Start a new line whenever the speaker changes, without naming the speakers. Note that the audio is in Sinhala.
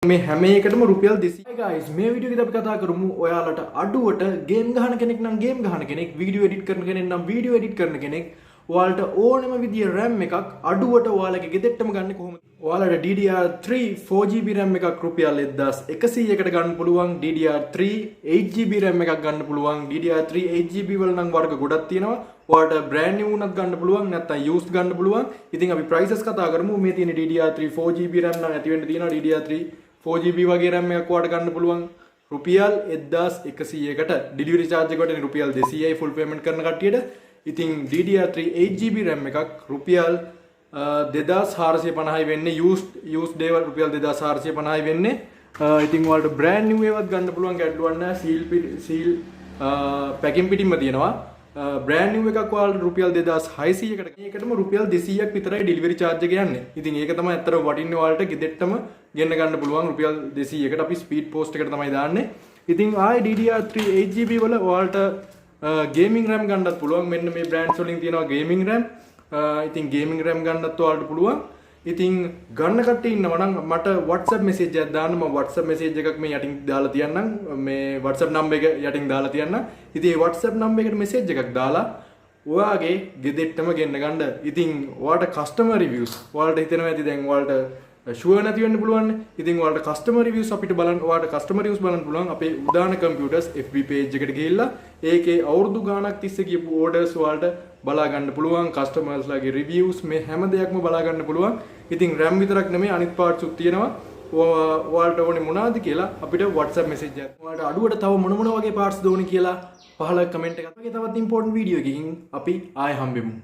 මේ හැම එකටම රුපියල් 200යි guys මේ වීඩියෝ එකේදී අපි කතා කරමු ඔයාලට අඩුවට ගේම් ගහන කෙනෙක් නම් ගේම් ගහන කෙනෙක් වීඩියෝ එඩිට් කරන කෙනෙක් නම් වීඩියෝ එඩිට් කරන කෙනෙක් ඔයාලට ඕනම විදිය RAM එකක් අඩුවට ඔයාලගේ ගෙදෙට්ටම ගන්න කොහොමද ඔයාලට DDR3 4GB RAM එකක් රුපියල් 1100කට ගන්න පුළුවන් DDR3 8GB RAM එකක් ගන්න පුළුවන් DDR3 8GB වල නම් වර්ග ගොඩක් තියෙනවා ඔයාලට brand new උනත් ගන්න පුළුවන් නැත්නම් used ගන්න පුළුවන් ඉතින් අපි prices කතා කරමු මේ තියෙන DDR3 4GB RAM නම් ඇති වෙන්න තියෙනවා DDR3 4GB වගේ RAM එකක් ඔයාලට ගන්න පුළුවන් රුපියල් 1100කට delivery charge එක වටේ රුපියල් 200යි full payment කරන කට්ටියට ඉතින් DDR3 8GB RAM එකක් රුපියල් 2450යි වෙන්නේ used දේවල් රුපියල් 2450යි වෙන්නේ ඉතින් ඔයාලට brand new ඒවත් ගන්න පුළුවන් ගැටලුවක් නැහැ seal packing පිටින්ම තියෙනවා brand new එකක් ඔයාලට රුපියල් 2600කට ඒකටම රුපියල් 200ක් විතරයි delivery charge එක යන්නේ. ඉතින් ඒක තමයි අතර වටින්නේ ඔයාලට ගෙදෙට්ටම ගෙන්න ගන්න පුළුවන් රුපියල් 200කට අපි speed post එකට තමයි දාන්නේ. ඉතින් ආයේ DDR3 8GB වල ඔයාලට gaming RAM ගන්නත් පුළුවන්. මෙන්න මේ brands වලින් තියෙනවා gaming RAM. ඉතින් gaming RAM ගන්නත් ඔයාලට පුළුවන්. ඉතින් ගන්න කට්ටිය ඉන්නවා නම් මට WhatsApp message එකක් දාන්න මම WhatsApp message එකක් මේ යටින් දාලා තියන්නම් මේ WhatsApp number එක යටින් දාලා තියන්නම් ඉතින් මේ WhatsApp number එකට message එකක් දාලා ඔයාගේ ගෙදෙට්ටම ගෙන්න ගන්න ඉතින් ඔයාලට customer reviews ඔයාලට හිතෙනවා ඇති දැන් ඔයාලට sure නැති වෙන්න පුළුවන් ඉතින් ඔයාලට customer reviews අපිට බලන්න ඔයාලට customer reviews බලන්න පුළුවන් අපේ උදාන computers FB page එකට ගිහිල්ලා ඒකේ අවුරුදු ගාණක් තිස්සේ කියපු orders ඔයාලට බලා ගන්න පුළුවන් customers ලාගේ reviews මේ හැම දෙයක්ම බලා ගන්න පුළුවන් ඉතින් RAM විතරක් නෙමෙයි අනිත් parts උත් තියෙනවා ඔයාලට ඕනේ මොනවද කියලා අපිට WhatsApp message එකක් ඔයාලට අඩුවට තව මොන වගේ parts දෝනේ කියලා පහළ comment එකක්. ඔයගේ තවත් important video එකකින් අපි ආයෙ හම්බෙමු.